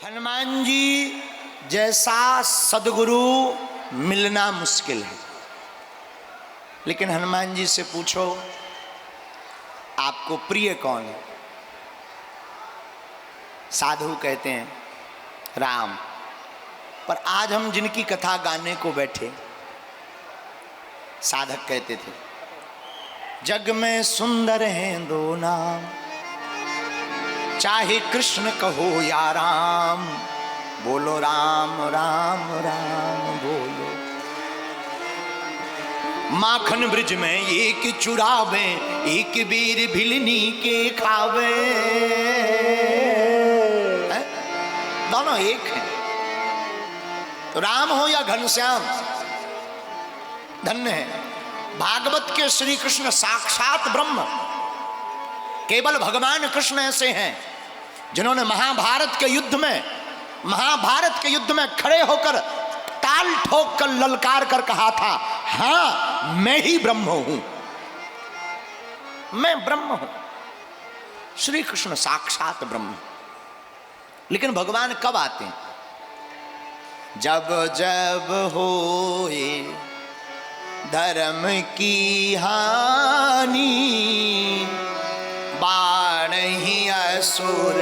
हनुमान जी जैसा सदगुरु मिलना मुश्किल है, लेकिन हनुमान जी से पूछो आपको प्रिय कौन है? साधु कहते हैं राम। पर आज हम जिनकी कथा गाने को बैठे, साधक कहते थे जग में सुंदर हैं दो नाम, चाहे कृष्ण कहो या राम, बोलो राम राम राम बोलो। माखन ब्रिज में एक चुरावे, एक बीर भिलनी के खावे। दोनों एक हैं, तो राम हो या घनश्याम, धन्य है। भागवत के श्री कृष्ण साक्षात ब्रह्म, केवल भगवान कृष्ण ऐसे हैं जिन्होंने महाभारत के युद्ध में खड़े होकर ताल ठोक कर ललकार कर कहा था, हां मैं ही ब्रह्म हूं, मैं ब्रह्म हूं। श्री कृष्ण साक्षात ब्रह्म। लेकिन भगवान कब आते हैं? जब जब होए धर्म की हानि, बाढ़हि असुर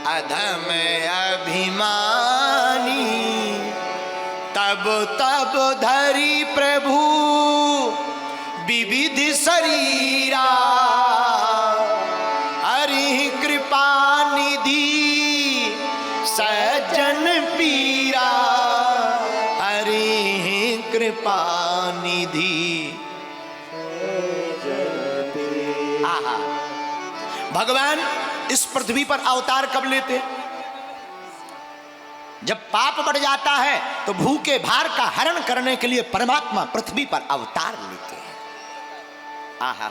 अधम अभिमानी, तब तब धरि प्रभु विविध शरीरा, हरि कृपा निधि सज्जन पीरा, हरि कृपा निधि। आहा, भगवान इस पृथ्वी पर अवतार कब लेते? जब पाप बढ़ जाता है तो भूखे भार का हरण करने के लिए परमात्मा पृथ्वी पर अवतार लेते हैं। आहा,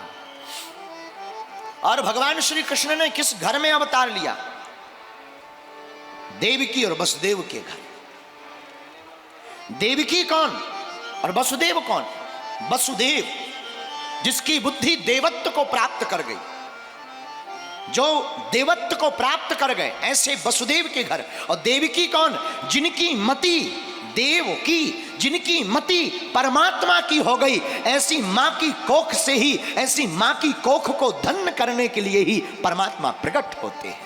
और भगवान श्री कृष्ण ने किस घर में अवतार लिया? देवकी और वसुदेव के घर। देवकी कौन और वसुदेव कौन? वसुदेव जिसकी बुद्धि देवत्व को प्राप्त कर गई, जो देवत्व को प्राप्त कर गए, ऐसे वसुदेव के घर। और देवकी कौन? जिनकी मति देव की, जिनकी मति परमात्मा की हो गई। ऐसी मां की कोख से ही, ऐसी मां की कोख को धन्य करने के लिए ही परमात्मा प्रकट होते हैं।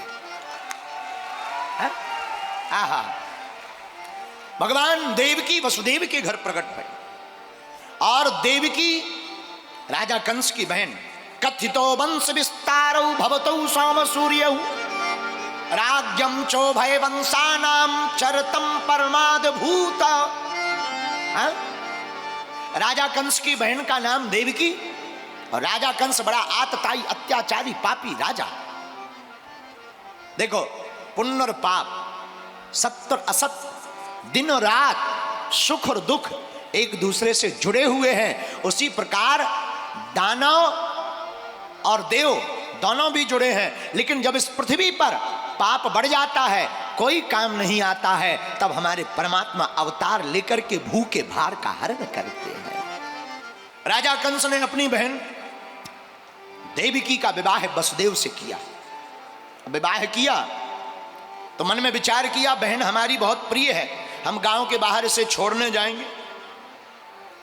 आहा, भगवान देवकी वसुदेव के घर प्रकट भई। और देवकी राजा कंस की बहन। कथितो वंश विस्तारौ भवतौ सोम सूर्यौ, राज्यम चोभय वंशानाम चरतम परमाद भूत। राजा कंस की बहन का नाम देवकी, और राजा कंस बड़ा आतताई अत्याचारी पापी राजा। देखो, पुण्य और पाप, सत्य और असत्य, दिन और रात, सुख और दुख एक दूसरे से जुड़े हुए हैं। उसी प्रकार दानव और देव दोनों भी जुड़े हैं। लेकिन जब इस पृथ्वी पर पाप बढ़ जाता है, कोई काम नहीं आता है, तब हमारे परमात्मा अवतार लेकर के भूखे भार का हरण करते हैं। राजा कंस ने अपनी बहन देवकी का विवाह वसुदेव से किया। विवाह किया तो मन में विचार किया, बहन हमारी बहुत प्रिय है, हम गांव के बाहर इसे छोड़ने जाएंगे,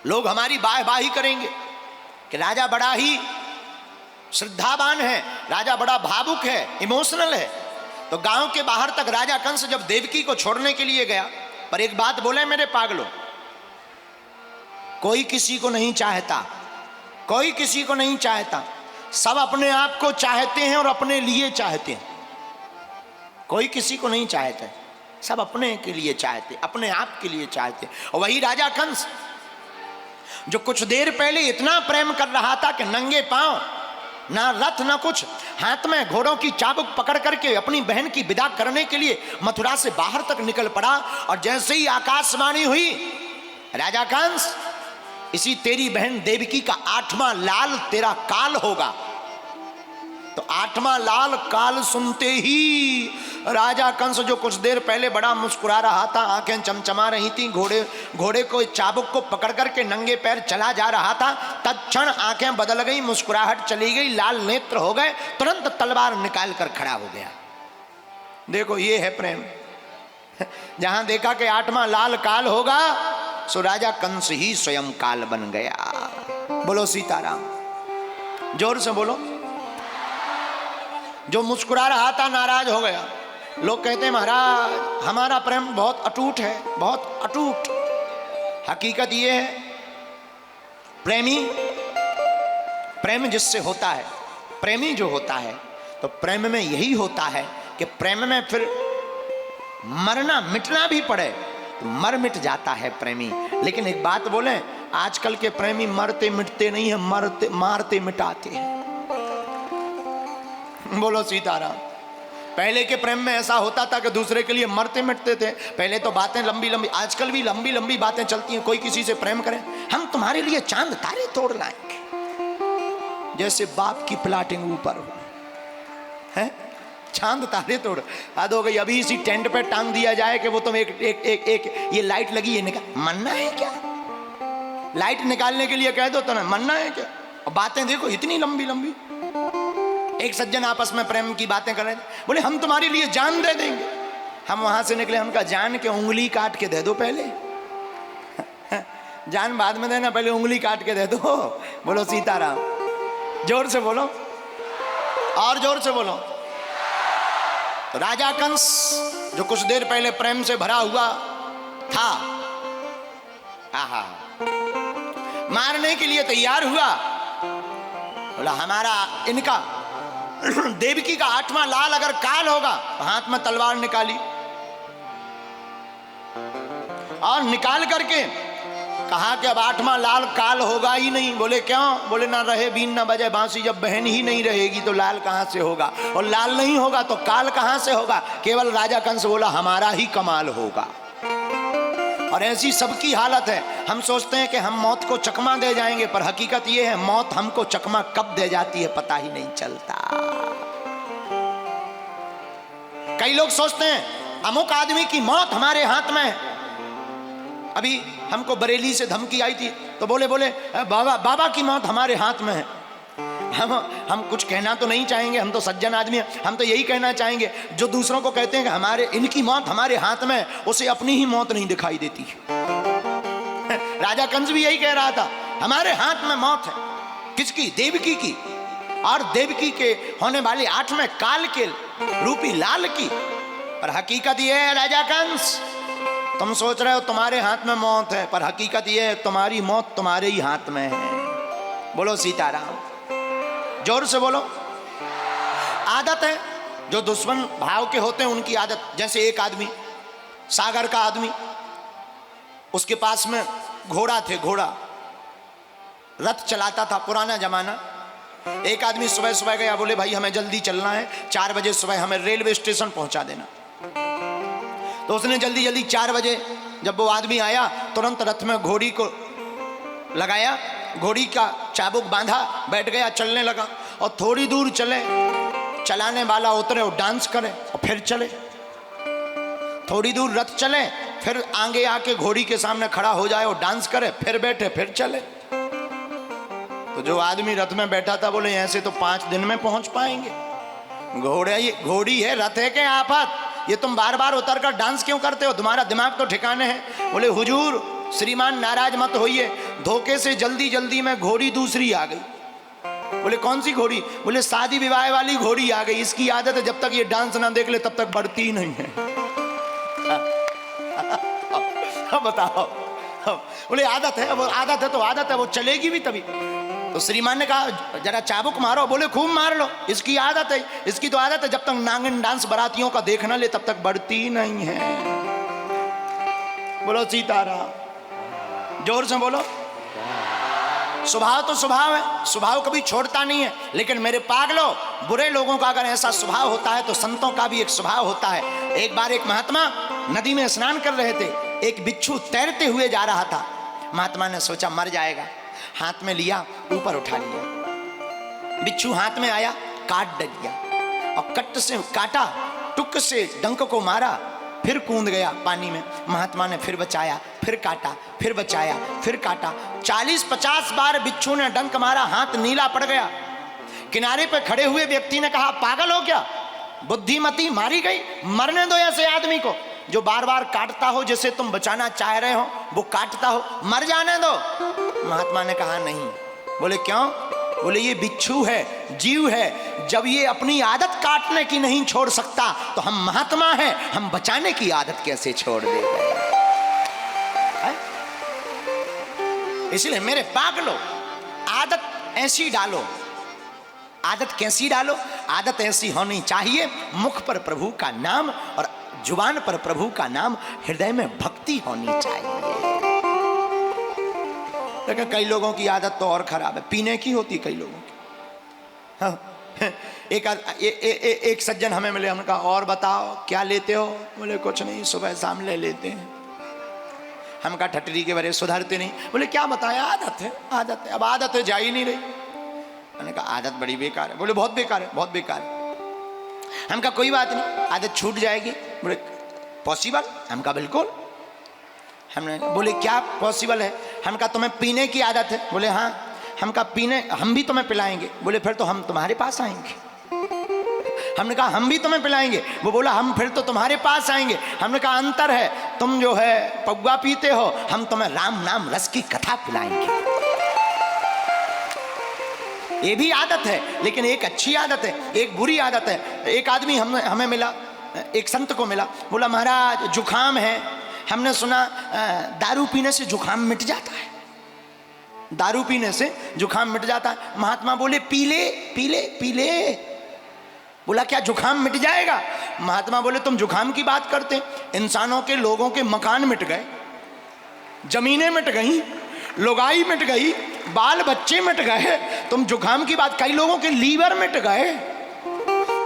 लोग हमारी वाहवाही करेंगे कि राजा बड़ा ही श्रद्धावान है, राजा बड़ा भावुक है, इमोशनल है। तो गांव के बाहर तक राजा कंस जब देवकी को छोड़ने के लिए गया, पर एक बात बोले मेरे पागलों, कोई किसी को नहीं चाहता, कोई किसी को नहीं चाहता, सब अपने आप को चाहते हैं और अपने लिए चाहते हैं। कोई किसी को नहीं चाहता, सब अपने के लिए चाहते, अपने आप के लिए चाहते। और वही राजा कंस जो कुछ देर पहले इतना प्रेम कर रहा था कि नंगे पांव, ना रथ ना कुछ, हाथ में घोड़ों की चाबुक पकड़ करके अपनी बहन की विदा करने के लिए मथुरा से बाहर तक निकल पड़ा। और जैसे ही आकाशवाणी हुई, राजा कंस, इसी तेरी बहन देवकी का 8वां लाल तेरा काल होगा। तो 8वां लाल काल सुनते ही राजा कंस, जो कुछ देर पहले बड़ा मुस्कुरा रहा था, आंखें चमचमा रही थी, घोड़े को चाबुक को पकड़ करके नंगे पैर चला जा रहा था, तत्क्षण आंखें बदल गई, मुस्कुराहट चली गई, लाल नेत्र हो गए, तुरंत तलवार निकाल कर खड़ा हो गया। देखो ये है प्रेम, जहां देखा कि 8वां लाल काल होगा, सो राजा कंस ही स्वयं काल बन गया। बोलो सीताराम, जोर से बोलो। जो मुस्कुरा रहा था नाराज हो गया। लोग कहते हैं महाराज हमारा प्रेम बहुत अटूट है, बहुत अटूट। हकीकत ये है, प्रेम जिससे होता है, प्रेमी जो होता है, तो प्रेम में यही होता है कि प्रेम में फिर मरना मिटना भी पड़े तो मर मिट जाता है प्रेमी। लेकिन एक बात बोलें, आजकल के प्रेमी मरते मिटते नहीं है, मरते मारते मिटाते हैं। बोलो सीताराम। पहले के प्रेम में ऐसा होता था कि दूसरे के लिए मरते मिटते थे। पहले तो बातें लंबी लंबी, आजकल भी लंबी लंबी बातें चलती हैं। कोई किसी से प्रेम करे, हम तुम्हारे लिए चांद तारे तोड़ लाएंगे, जैसे बाप की प्लाटिंग ऊपर हो, है चांद तारे तोड़। हद हो गई। अभी इसी टेंट पे टांग दिया जाए कि वो तुम एक ये लाइट लगी है, निकाल, मरना है क्या? लाइट निकालने के लिए कह दो तो ना, मरना है क्या? और बातें देखो इतनी लंबी लंबी। एक सज्जन आपस में प्रेम की बातें कर रहे थे, बोले हम तुम्हारे लिए जान दे देंगे। हम वहां से निकले, उनका जान के उंगली काट के दे दो पहले। जान बाद में देना, पहले उंगली काट के दे दो। बोलो सीताराम, जोर से बोलो और जोर से बोलो। तो राजा कंस जो कुछ देर पहले प्रेम से भरा हुआ था, आहा, मारने के लिए तैयार हुआ। बोला हमारा इनका देवकी का 8वां लाल अगर काल होगा, तो हाथ में तलवार निकाली और निकाल करके कहा कि अब 8वां लाल काल होगा ही नहीं। बोले क्यों? बोले ना रहे बीन ना बजे बांसी, जब बहन ही नहीं रहेगी तो लाल कहां से होगा, और लाल नहीं होगा तो काल कहां से होगा। केवल राजा कंस बोला हमारा ही कमाल होगा। और ऐसी सबकी हालत है। हम सोचते हैं कि हम मौत को चकमा दे जाएंगे, पर हकीकत यह है मौत हमको चकमा कब दे जाती है पता ही नहीं चलता। कई लोग सोचते हैं अमुक आदमी की मौत हमारे हाथ में है। अभी हमको बरेली से धमकी आई थी, तो बोले बाबा की मौत हमारे हाथ में है। हम कुछ कहना तो नहीं चाहेंगे, हम तो सज्जन आदमी हैं। हम तो यही कहना चाहेंगे, जो दूसरों को कहते हैं कि हमारे इनकी मौत हमारे हाथ में है, उसे अपनी ही मौत नहीं दिखाई देती। राजा कंस भी यही कह रहा था, हमारे हाथ में मौत है। किसकी? देवकी की, और देवकी के होने वाले 8वें काल के रूपी लाल की। पर हकीकत यह है राजा कंस, तुम सोच रहे हो तुम्हारे हाथ में मौत है, पर हकीकत यह है तुम्हारी मौत तुम्हारे ही हाथ में है। बोलो सीताराम, जोर से बोलो। आदत है, जो दुश्मन भाव के होते हैं उनकी आदत। जैसे एक आदमी, सागर का आदमी, उसके पास में घोड़ा थे, घोड़ा रथ चलाता था, पुराना जमाना। एक आदमी सुबह सुबह गया, बोले भाई हमें जल्दी चलना है, 4 बजे सुबह हमें रेलवे स्टेशन पहुंचा देना। तो उसने जल्दी जल्दी 4 बजे जब वो आदमी आया, तुरंत रथ में घोड़ी को लगाया, घोड़ी का चाबुक बांधा, बैठ गया, चलने लगा। और थोड़ी दूर चले, चलाने वाला उतरे और डांस करे और फिर चले। थोड़ी दूर रथ चले, फिर आगे आके घोड़ी के सामने खड़ा हो जाए और डांस करे, फिर बैठे, फिर चले। तो जो आदमी रथ में बैठा था बोले ऐसे तो 5 दिन में पहुंच पाएंगे। घोड़ी है, रथ है क्या आफत? ये तुम बार बार उतर कर डांस क्यों करते हो? तुम्हारा दिमाग तो ठिकाने है। बोले हुजूर श्रीमान नाराज मत होइए, धोखे से जल्दी जल्दी में घोड़ी दूसरी आ गई। बोले कौन सी घोड़ी? बोले शादी विवाह वाली घोड़ी आ गई। इसकी आदत है जब तक ये डांस ना देख ले तब तक बढ़ती ही नहीं है। बताओ। बोले आदत है, वो आदत है तो आदत है, वो चलेगी भी तभी। तो श्रीमान ने कहा जरा चाबुक मारो। बोले खूब मार लो, इसकी आदत है, इसकी तो आदत है जब तक नांगन डांस बारातियों का देखना ले तब तक बढ़ती ही नहीं है। बोलो सीताराम, जोर से बोलो। स्वभाव तो स्वभाव है, स्वभाव कभी छोड़ता नहीं है। लेकिन मेरे पागलों, बुरे लोगों का अगर ऐसा स्वभाव होता है तो संतों का भी एक स्वभाव होता है। एक बार एक महात्मा नदी में स्नान कर रहे थे, एक बिच्छू तैरते हुए जा रहा था। महात्मा ने सोचा मर जाएगा, हाथ में लिया, ऊपर उठा लिया। बिच्छू हाथ में आया, काट दिया और कट से काटा, टुक से डंक को मारा, फिर कूद गया पानी में। महात्मा ने फिर बचाया, फिर काटा, फिर बचाया, फिर काटा। 40-50 बार बिच्छू ने डंक मारा, हाथ नीला पड़ गया। किनारे पर खड़े हुए व्यक्ति ने कहा पागल हो क्या, बुद्धिमती मारी गई, मरने दो ऐसे आदमी को। जो बार बार काटता हो, जैसे तुम बचाना चाह रहे हो वो काटता हो, मर जाने दो। महात्मा ने कहा नहीं। बोले क्यों? बोले ये बिच्छू है, जीव है, जब ये अपनी आदत काटने की नहीं छोड़ सकता तो हम महात्मा हैं, हम बचाने की आदत कैसे छोड़ देंगे? इसलिए मेरे पागलो, आदत ऐसी डालो। आदत कैसी डालो? आदत ऐसी होनी चाहिए, मुख पर प्रभु का नाम और जुबान पर प्रभु का नाम, हृदय में भक्ति होनी चाहिए। लेकिन कई लोगों की आदत तो और खराब है, पीने की होती कई लोगों की। हाँ, एक सज्जन हमें मिले, हमने कहा और बताओ क्या लेते हो? बोले कुछ नहीं, सुबह शाम ले लेते हैं। हम कहा ठटरी के बारे सुधरते नहीं। बोले क्या बताया? आदत है, आदत है। अब आदत है, जा ही नहीं रही। मैंने कहा आदत बड़ी बेकार है। बोले बहुत बेकार है, बहुत बेकार है। हम कहा कोई बात नहीं, आदत छूट जाएगी। बोले पॉसिबल? हम कहा बिल्कुल। हमने बोले क्या पॉसिबल है? हम कहा तुम्हें पीने की आदत है? बोले हाँ। हम कहा पीने हम भी तुम्हें पिलाएंगे। बोले फिर तो हम तुम्हारे पास आएंगे। हमने कहा हम भी तुम्हें पिलाएंगे। वो बोला हम फिर तो तुम्हारे पास आएंगे। हमने कहा अंतर है, तुम जो है पौवा पीते हो, हम तुम्हें राम नाम रस की कथा पिलाएंगे। ये भी आदत है, लेकिन एक अच्छी आदत है, एक बुरी आदत है। एक आदमी हमें मिला, एक संत को मिला, बोला महाराज जुखाम है, हमने सुना दारू पीने से जुखाम मिट जाता है, दारू पीने से जुखाम मिट जाता है। महात्मा बोले पी ले पी ले पी ले। बोला क्या जुखाम मिट जाएगा? महात्मा बोले तुम जुखाम की बात करते, इंसानों के, लोगों के मकान मिट गए, जमीनें मिट गई, लुगाई मिट गई, बाल बच्चे मिट गए, तुम जुखाम की बात। कई लोगों के लीवर मिट गए,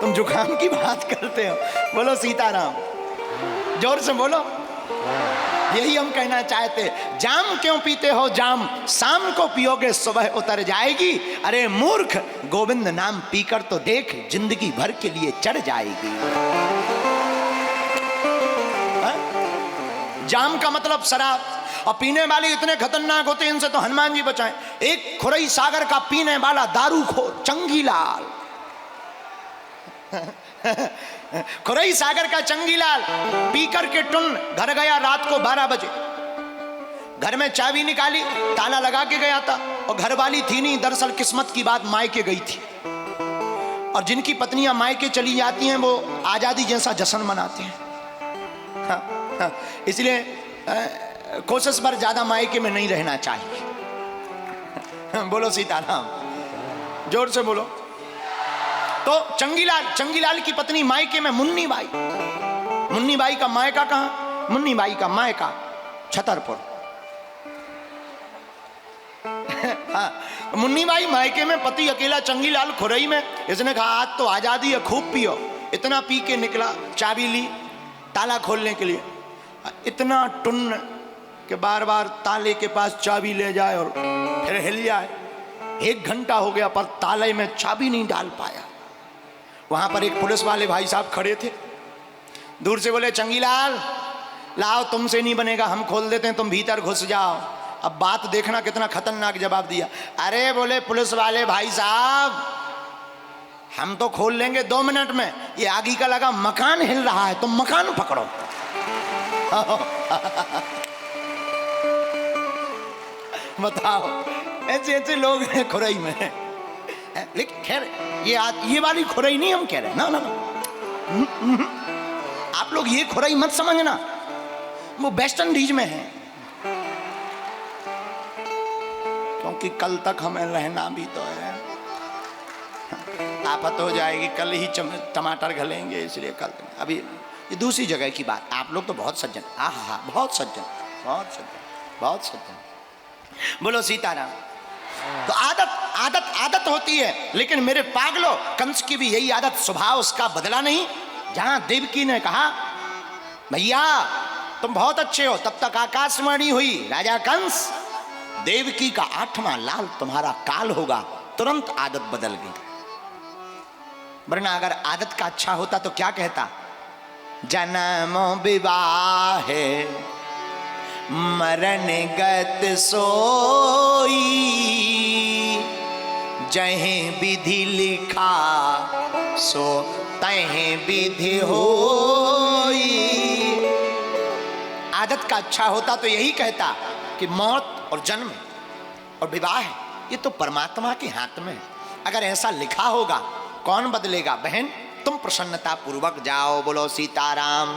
तुम जुखाम की बात करते हो। बोलो सीताराम, जोर से बोलो। यही हम कहना चाहते। जाम क्यों पीते हो जाम, शाम को पियोगे सुबह उतर जाएगी। अरे मूर्ख, गोविंद नाम पीकर तो देख, जिंदगी भर के लिए चढ़ जाएगी। जाम का मतलब शराब, और पीने वाले इतने खतरनाक होते हैं, इनसे तो हनुमान जी बचाएं। एक खुरई सागर का पीने वाला दारूखोर चंगीलाल, खुरई सागर का चंगीलाल पीकर के टुन घर गया रात को 12 बजे। घर में चाबी निकाली, ताला लगा के गया था, और घर वाली थी नहीं। दरअसल किस्मत की बात, मायके गई थी। और जिनकी पत्नियां मायके चली जाती हैं वो आजादी जैसा जश्न मनाते हैं। इसलिए कोशिश पर ज्यादा मायके में नहीं रहना चाहिए। बोलो सीताराम, जोर से बोलो। तो चंगीलाल की पत्नी मायके में मुन्नी बाई का मायका कहां? मुन्नी बाई का मायका छतरपुर। हाँ, मुन्नी बाई मायके में, पति अकेला चंगीलाल खुरई में। इसने कहा आज तो आजादी है, खूब पियो। इतना पी के निकला, चाबी ली ताला खोलने के लिए। इतना टुन्न कि बार बार ताले के पास चाबी ले जाए और फिर हिल जाए। 1 घंटा हो गया पर ताले में चाबी नहीं डाल पाया। वहां पर एक पुलिस वाले भाई साहब खड़े थे, दूर से बोले चंगीलाल लाओ, तुमसे नहीं बनेगा, हम खोल देते हैं, तुम भीतर घुस जाओ। अब बात देखना कितना खतरनाक जवाब दिया। अरे बोले पुलिस वाले भाई साहब, हम तो खोल लेंगे 2 मिनट में, ये आगे का लगा मकान हिल रहा है, तुम मकान पकड़ो। बताओ, ऐसे लोग हैं खुरई में। लेकिन खैर ये वाली खुरई नहीं हम कह रहे, ना। आप लोग ये खुरई मत समझना, वो वेस्ट इंडीज में है। क्योंकि कल तक हमें रहना भी तो है, आफत हो जाएगी, कल ही टमाटर घलेंगे, इसलिए कल। अभी ये दूसरी जगह की बात। आप लोग तो बहुत सज्जन, आहा बहुत सज्जन, बहुत सज्जन, बहुत सज्जन। बोलो सीताराम। तो आदत होती है, लेकिन मेरे पागलों, कंस की भी यही आदत, स्वभाव उसका बदला नहीं। जहां देवकी ने कहा भैया तुम बहुत अच्छे हो, तब तक आकाशवाणी हुई, राजा कंस देवकी का 8वां लाल तुम्हारा काल होगा। तुरंत आदत बदल गई। वरना अगर आदत का अच्छा होता तो क्या कहता? जन्म विवाह मरण गत सोई, जहीं विधि लिखा सो तहीं विधि होई। आदत का अच्छा होता तो यही कहता कि मौत और जन्म और विवाह ये तो परमात्मा के हाथ में है। अगर ऐसा लिखा होगा कौन बदलेगा? बहन तुम प्रसन्नता पूर्वक जाओ, बोलो सीताराम।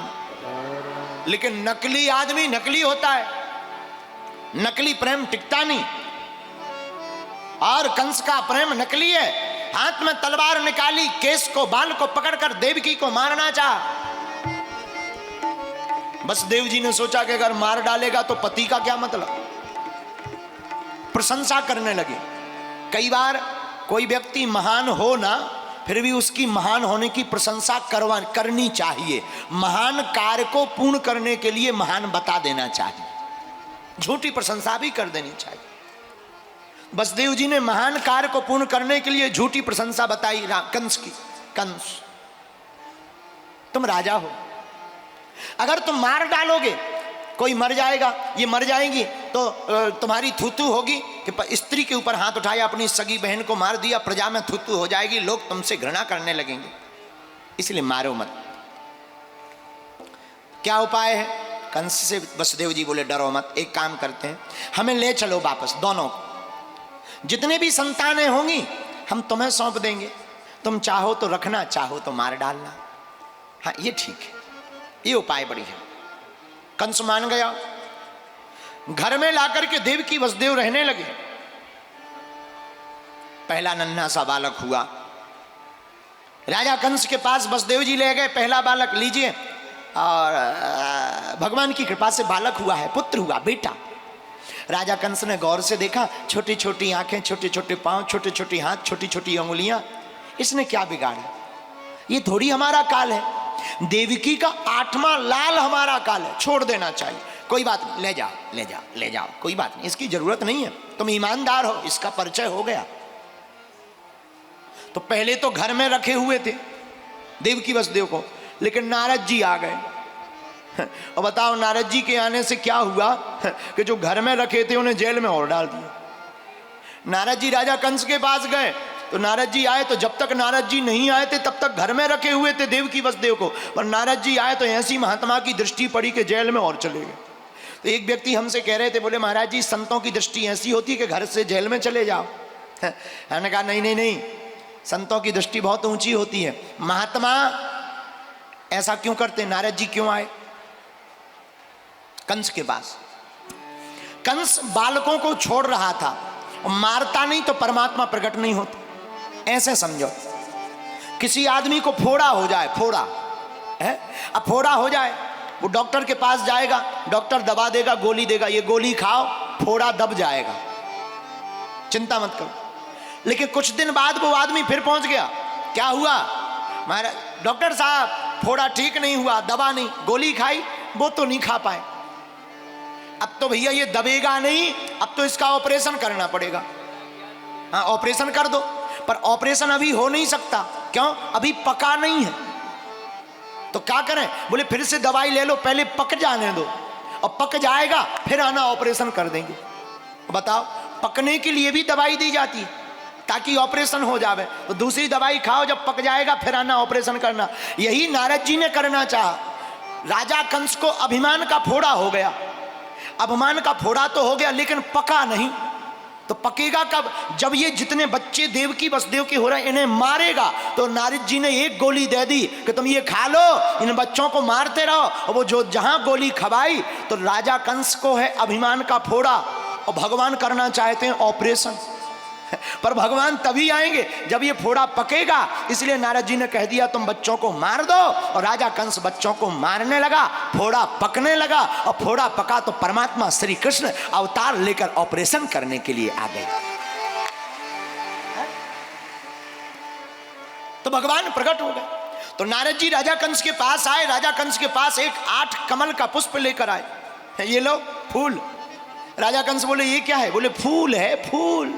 लेकिन नकली आदमी नकली होता है, नकली प्रेम टिकता नहीं। और कंस का प्रेम नकली है, हाथ में तलवार निकाली, केस को बाल को पकड़कर देवकी को मारना चाहा। बस देव जी ने सोचा कि अगर मार डालेगा तो पति का क्या मतलब, प्रशंसा करने लगे। कई बार कोई व्यक्ति महान हो ना, फिर भी उसकी महान होने की प्रशंसा करनी चाहिए। महान कार्य को पूर्ण करने के लिए महान बता देना चाहिए, झूठी प्रशंसा भी कर देनी चाहिए। वसुदेव जी ने महान कार्य को पूर्ण करने के लिए झूठी प्रशंसा बताई कंस की। कंस तुम राजा हो, अगर तुम मार डालोगे कोई मर जाएगा, ये मर जाएंगी तो तुम्हारी थूथू होगी कि स्त्री के ऊपर हाथ उठाया, अपनी सगी बहन को मार दिया, प्रजा में थूथू हो जाएगी, लोग तुमसे घृणा करने लगेंगे, इसलिए मारो मत। क्या उपाय है? कंस से वसुदेव जी बोले डरो मत, एक काम करते हैं, हमें ले चलो वापस, दोनों को, जितने भी संतानें होंगी हम तुम्हें सौंप देंगे, तुम चाहो तो रखना, चाहो तो मार डालना। हाँ ये ठीक है, ये उपाय बड़ी है। कंस मान गया, घर में लाकर के देवकी वसुदेव रहने लगे। पहला नन्हा सा बालक हुआ, राजा कंस के पास वसुदेव जी ले गए, पहला बालक लीजिए, और भगवान की कृपा से बालक हुआ है, पुत्र हुआ, बेटा। राजा कंस ने गौर से देखा, छोटी छोटी आंखें, छोटे छोटे पांव, छोटे छोटे हाथ, छोटी छोटी अंगुलियां, इसने क्या बिगाड़ा? ये थोड़ी हमारा काल है, देवकी का 8वां लाल हमारा काल है, छोड़ देना चाहिए। कोई बात नहीं, ले जाओ ले जाओ ले जाओ, कोई बात नहीं, इसकी जरूरत नहीं है, तुम ईमानदार हो, इसका परिचय हो गया। तो पहले तो घर में रखे हुए थे देवकी वसुदेव को, लेकिन नारद जी आ गए। और बताओ नारद जी के आने से क्या हुआ कि जो घर में रखे थे उन्हें जेल में और डाल दिया। नारद जी राजा कंस के पास गए तो नारद जी आए, तो जब तक नारद जी नहीं आए थे तब तक घर में रखे हुए थे देवकी वसुदेव को, और नारद जी आए तो ऐसी महात्मा की दृष्टि पड़ी कि जेल में और चले गए। तो एक व्यक्ति हमसे कह रहे थे, बोले महाराज जी संतों की दृष्टि ऐसी होती है कि घर से जेल में चले जाओ। हमने कहा नहीं नहीं नहीं, संतों की दृष्टि बहुत ऊंची होती है। महात्मा ऐसा क्यों करते? नारद जी क्यों आए कंस के पास? कंस बालकों को छोड़ रहा था, मारता नहीं तो परमात्मा प्रकट नहीं होता। ऐसे समझो, किसी आदमी को फोड़ा हो जाए, फोड़ा है, अब फोड़ा हो जाए, वो डॉक्टर के पास जाएगा, डॉक्टर दवा देगा, गोली देगा, ये गोली खाओ, फोड़ा दब जाएगा, चिंता मत करो। लेकिन कुछ दिन बाद वो आदमी फिर पहुंच गया, क्या हुआ? महाराज डॉक्टर साहब फोड़ा ठीक नहीं हुआ, दवा नहीं, गोली खाई, वो तो नहीं खा पाए, अब तो भैया ये दबेगा नहीं, अब तो इसका ऑपरेशन करना पड़ेगा। हाँ ऑपरेशन कर दो, पर ऑपरेशन अभी हो नहीं सकता, क्यों? अभी पका नहीं है। तो क्या करें? बोले फिर से दवाई ले लो, पहले पक जाने दो, और पक जाएगा फिर आना ऑपरेशन कर देंगे। बताओ, पकने के लिए भी दवाई दी जाती है ताकि ऑपरेशन हो जाए, तो दूसरी दवाई खाओ, जब पक जाएगा फिर आना ऑपरेशन करना। यही नारद जी ने करना चाहा। राजा कंस को अभिमान का फोड़ा हो गया, अभिमान का फोड़ा तो हो गया लेकिन पका नहीं, तो पकेगा कब? जब ये जितने बच्चे देवकी वसुदेव के हो रहे हैं इन्हें मारेगा। तो नारद जी ने एक गोली दे दी कि तुम ये खा लो, इन बच्चों को मारते रहो, और वो जो जहां गोली खवाई तो राजा कंस को है अभिमान का फोड़ा, और भगवान करना चाहते हैं ऑपरेशन, पर भगवान तभी आएंगे जब ये फोड़ा पकेगा। इसलिए नारद जी ने कह दिया तुम बच्चों को मार दो, और राजा कंस बच्चों को मारने लगा, फोड़ा पकने लगा, और फोड़ा पका तो परमात्मा श्री कृष्ण अवतार लेकर ऑपरेशन करने के लिए आ गए। तो भगवान प्रकट हो गए। तो नारद जी राजा कंस के पास आए, राजा कंस के पास एक 8 कमल का पुष्प लेकर आए, ये लो फूल। राजा कंस बोले ये क्या है? बोले फूल है, फूल।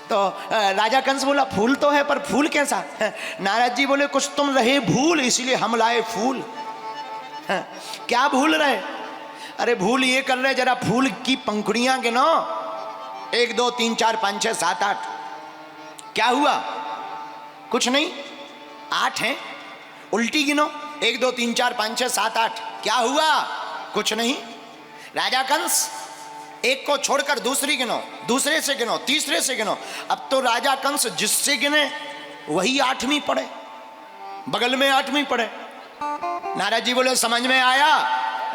तो राजा कंस बोला फूल तो है, पर फूल कैसा? नारद जी बोले कुछ तुम रहे भूल, इसलिए हम लाए फूल। क्या भूल रहे? अरे भूल ये कर रहे, जरा फूल की पंखुड़ियां गिनो, 1 2 3 4 5 6 7 8। क्या हुआ? कुछ नहीं, 8 हैं, उल्टी गिनो, 1 2 3 4 5 6 7 8। क्या हुआ? कुछ नहीं। राजा कंस एक को छोड़कर दूसरी गिनो, दूसरे से गिनो, तीसरे से गिनो। अब तो राजा कंस जिससे गिने वही 8वीं पढ़े, बगल में 8वीं पढ़े। नारद जी बोले समझ में आया?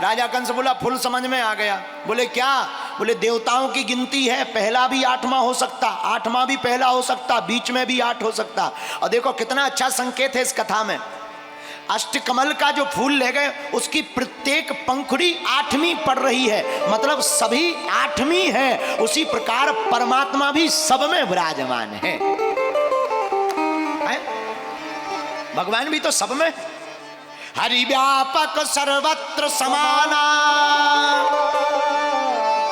राजा कंस बोला फुल समझ में आ गया। बोले क्या? बोले देवताओं की गिनती है, पहला भी 8वां हो सकता, 8वां भी पहला हो सकता, बीच में भी 8 हो सकता। और देखो कितना अच्छा संकेत है इस कथा में। अष्टकमल का जो फूल ले गए उसकी प्रत्येक पंखुड़ी 8वीं पड़ रही है, मतलब सभी 8वीं है। उसी प्रकार परमात्मा भी सब में विराजमान है। भगवान भी तो सब में। हरि व्यापक सर्वत्र समाना,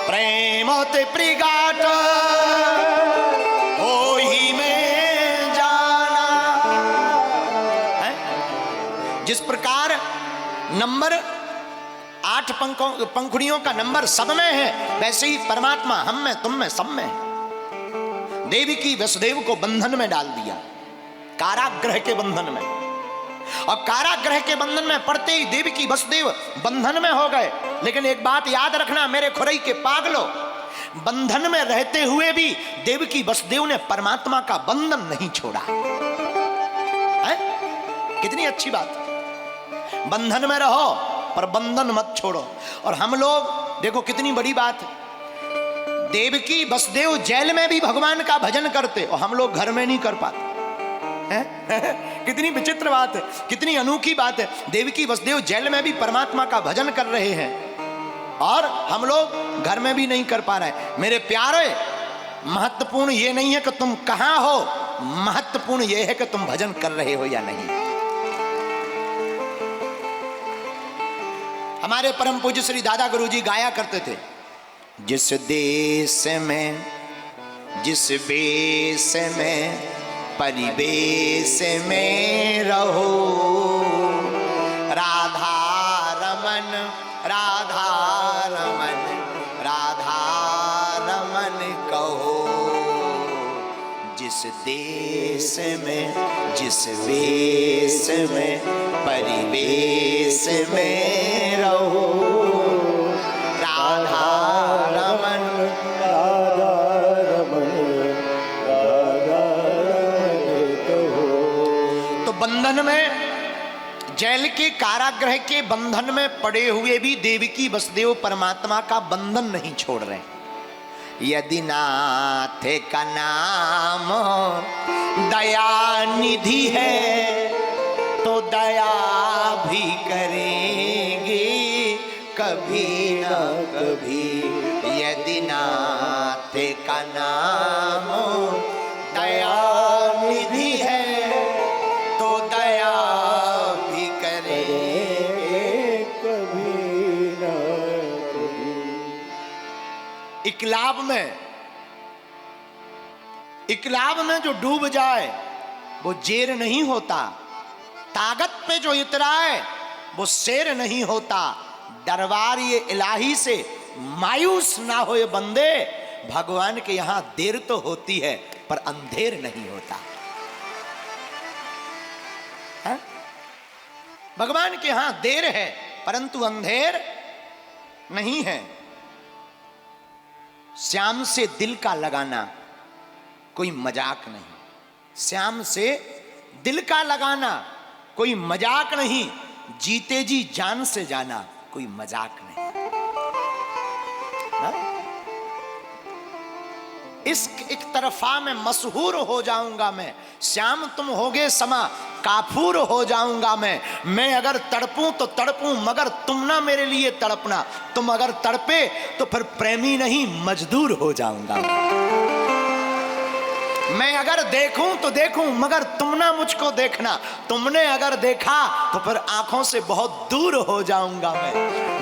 प्रेमोते प्रिगाट हो ही में जाना। जिस प्रकार नंबर 8 पंखुड़ियों का नंबर सब में है, वैसे ही परमात्मा हम में, तुम में, सब में है। देवी की वसुदेव को बंधन में डाल दिया, कारागृह के बंधन में। और कारागृह के बंधन में पड़ते ही देवी की वसुदेव बंधन में हो गए। लेकिन एक बात याद रखना मेरे खुरई के पागलो, बंधन में रहते हुए भी देवी की वसुदेव ने परमात्मा का बंधन नहीं छोड़ा है? कितनी अच्छी बात। बंधन में रहो पर बंधन मत छोड़ो। और हम लोग देखो कितनी बड़ी बात है, देवकी वसुदेव जेल में भी भगवान का भजन करते और हम लोग घर में नहीं कर पाते। कितनी विचित्र बात है, कितनी अनोखी बात है। देवकी वसुदेव जेल में भी परमात्मा का भजन कर रहे हैं और हम लोग घर में भी नहीं कर पा रहे। मेरे प्यारे, महत्वपूर्ण ये नहीं है कि तुम कहां हो, महत्वपूर्ण ये है कि तुम भजन कर रहे हो या नहीं। हमारे परम पूज्य श्री दादा गुरुजी गाया करते थे, जिस देश में, जिस वेश में, परिवेश में रहो, राधा रमन, राधा रमन, राधा रमन कहो। जिस देश में, जिस वेश में, परिवेश में रहो, राधा रमन, राधा रमन, राधा रमन कहो। तो बंधन में, जेल के कारागृह के बंधन में पड़े हुए भी देवकी वसुदेव परमात्मा का बंधन नहीं छोड़ रहे। यदि नाथ का नाम दया निधि है तो दया भी करेंगे कभी न कभी। यदि नाथ का नाम दया निधि है तो दया भी करेंगे कभी न कभी। इकलाब में जो डूब जाए वो जेर नहीं होता, ताकत पे जो इतराए वो शेर नहीं होता। दरबार ये इलाही से मायूस ना होए बंदे, भगवान के यहां देर तो होती है पर अंधेर नहीं होता है? भगवान के यहां देर है परंतु अंधेर नहीं है। श्याम से दिल का लगाना कोई मजाक नहीं, श्याम से दिल का लगाना कोई मजाक नहीं, जीते जी जान से जाना कोई मजाक नहीं। ना? इश्क एक तरफा में मशहूर हो जाऊंगा मैं, श्याम तुम होगे समा काफूर हो जाऊंगा मैं अगर तड़पूं तो तड़पूं मगर तुम ना मेरे लिए तड़पना, तुम अगर तड़पे तो फिर प्रेमी नहीं मजदूर हो जाऊंगा मैं अगर देखूं तो देखूं मगर तुम ना मुझको देखना, तुमने अगर देखा तो फिर आंखों से बहुत दूर हो जाऊंगा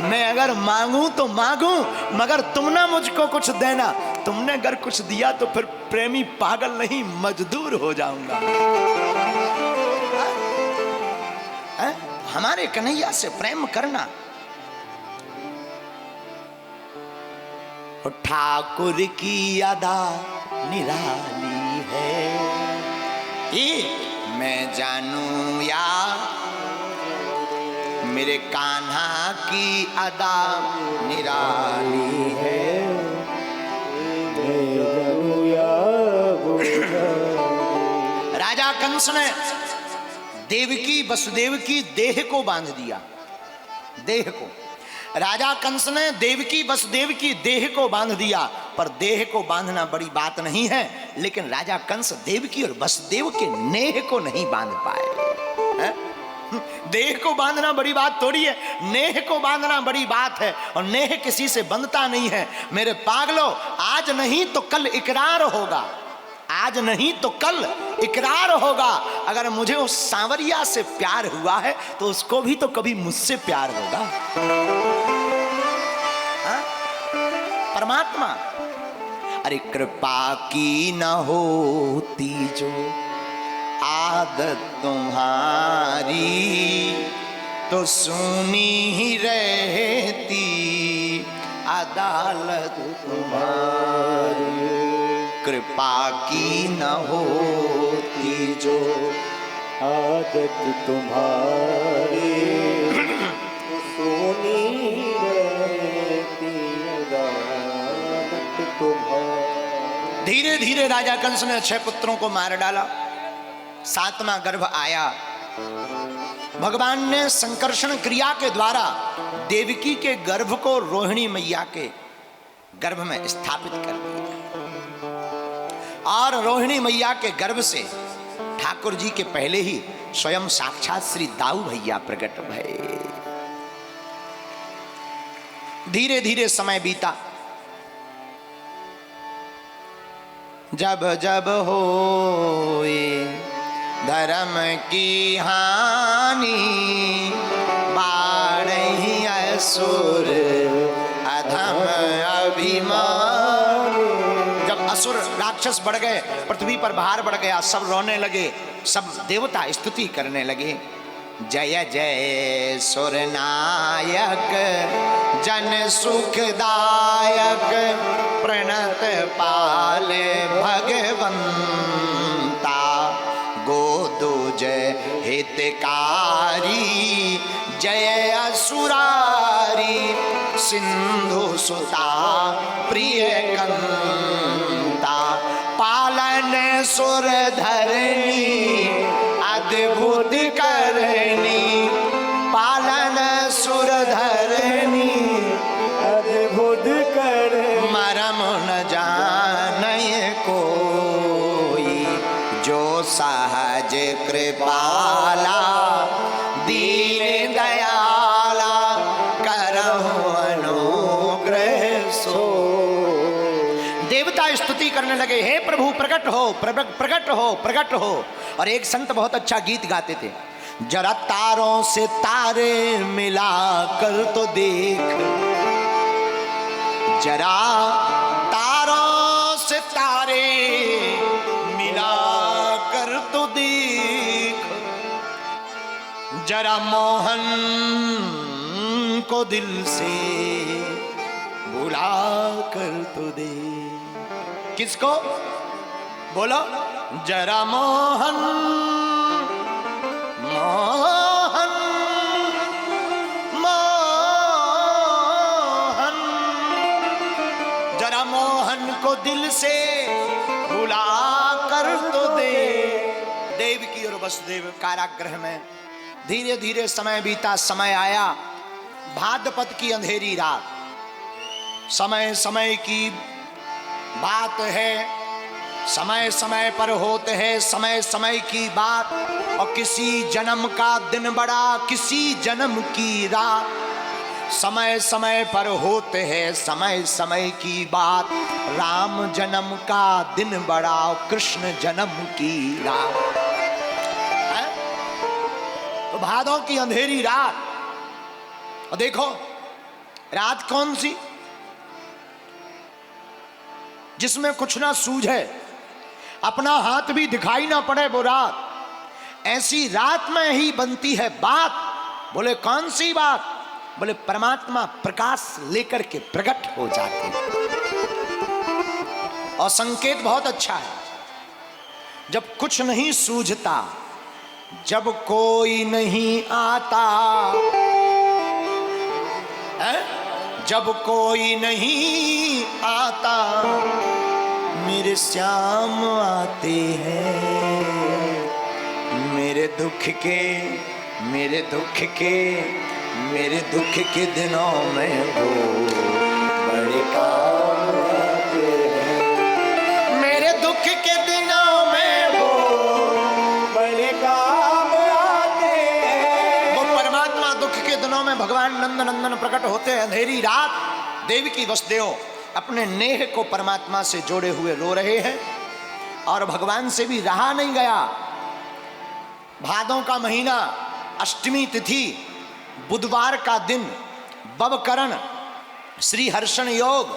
मैं अगर मांगूं तो मांगूं मगर तुम ना मुझको कुछ देना, तुमने अगर कुछ दिया तो फिर प्रेमी पागल नहीं मजदूर हो जाऊंगा। हमारे कन्हैया से प्रेम करना। ठाकुर की अदा निराली है, ये मैं जानूं या मेरे कान्हा की अदा निराली है। राजा कंस ने देवकी वसुदेव की देह को बांध दिया। देह को राजा कंस ने देवकी वसुदेव की देह को बांध दिया, पर देह को बांधना बड़ी बात नहीं है, लेकिन राजा कंस देवकी और वसुदेव के नेह को नहीं बांध पाए। है? देह को बांधना बड़ी बात थोड़ी है, नेह को बांधना बड़ी बात है, और नेह किसी से बंधता नहीं है। मेरे पागलों, आज नहीं तो कल इकरार होगा, आज नहीं तो कल इकरार होगा। अगर मुझे उस सांवरिया से प्यार हुआ है तो उसको भी तो कभी मुझसे प्यार होगा। हा? परमात्मा, अरे कृपा की न होती जो आदत तुम्हारी, तो सुनी ही रहती अदालत तुम्हारी। कृपा की न होती जो आदत तुम्हारी, तो सुनी रहती अदालत तुम्हारी। धीरे धीरे राजा कंस ने 6 पुत्रों को मार डाला। 7वां गर्भ आया। भगवान ने संकर्षण क्रिया के द्वारा देवकी के गर्भ को रोहिणी मैया के गर्भ में स्थापित कर दिया, और रोहिणी मैया के गर्भ से ठाकुर जी के पहले ही स्वयं साक्षात श्री दाऊ भैया प्रकट भये। धीरे धीरे समय बीता। जब जब होए धर्म की हानि, बाढ़हि असुर अधम अभिमान। जब असुर राक्षस बढ़ गए, पृथ्वी पर भार बढ़ गया, सब रोने लगे, सब देवता स्तुति करने लगे। जय जय सुर नायक जन सुखदायक, प्रणत पाल भगवंता, गोदुज हितकारी, जय असुरारी, सिंधु सुता प्रिय कंता, पालन सुर धरणी अद्भुत करनी, पालन सुर धरनी अद्भुत कर। मरम न जाने कोई, जो सहज कृपाला, दीन दयाला, करहु अनुग्रह सो। देवता स्तुति करने लगे, हे प्रभु प्रकट हो, प्रकट हो, प्रकट हो। और एक संत बहुत अच्छा गीत गाते थे, जरा तारों से तारे मिला कर तो देख, जरा तारों से तारे मिला कर तो देख, जरा मोहन को दिल से बुला कर तो देख। किसको बोलो? जरा मोहन, मोहन, मोहन, जरा मोहन को दिल से बुला कर तो दे। देवकी और वसुदेव कारागृह में। धीरे धीरे समय बीता। समय आया भाद्रपद की अंधेरी रात। समय समय की बात है, समय समय पर होते हैं समय समय की बात, और किसी जन्म का दिन बड़ा, किसी जन्म की रात। समय समय पर होते हैं समय समय की बात, राम जन्म का दिन बड़ा, कृष्ण जन्म की रात। तो भादों की अंधेरी रात, और देखो रात कौन सी जिसमें कुछ ना सूझे, अपना हाथ भी दिखाई ना पड़े वो रात। ऐसी रात में ही बनती है बात। बोले कौन सी बात? बोले परमात्मा प्रकाश लेकर के प्रकट हो जाते हैं। और संकेत बहुत अच्छा है, जब कुछ नहीं सूझता, जब कोई नहीं आता, जब कोई नहीं आता मेरे श्याम आते हैं। मेरे दुख के मेरे दुख के मेरे दुख के दिनों में वो बड़े काम आते हैं। मेरे दुख के दिनों में वो बड़े काम आते हैं। वो परमात्मा दुख के दिनों में भगवान नंद नंदन प्रकट होते हैं। अंधेरी रात देवकी वसुदेव अपने नेह को परमात्मा से जोड़े हुए रो रहे हैं और भगवान से भी रहा नहीं गया। भादों का महीना, अष्टमी तिथि, बुधवार का दिन, बवकरण, श्री हर्षण योग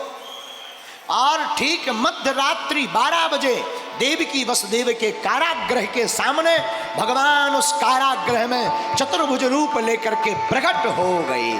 और ठीक मध्य रात्रि 12 बजे देवकी वसुदेव के कारागृह के सामने भगवान उस कारागृह में चतुर्भुज रूप लेकर के प्रकट हो गए।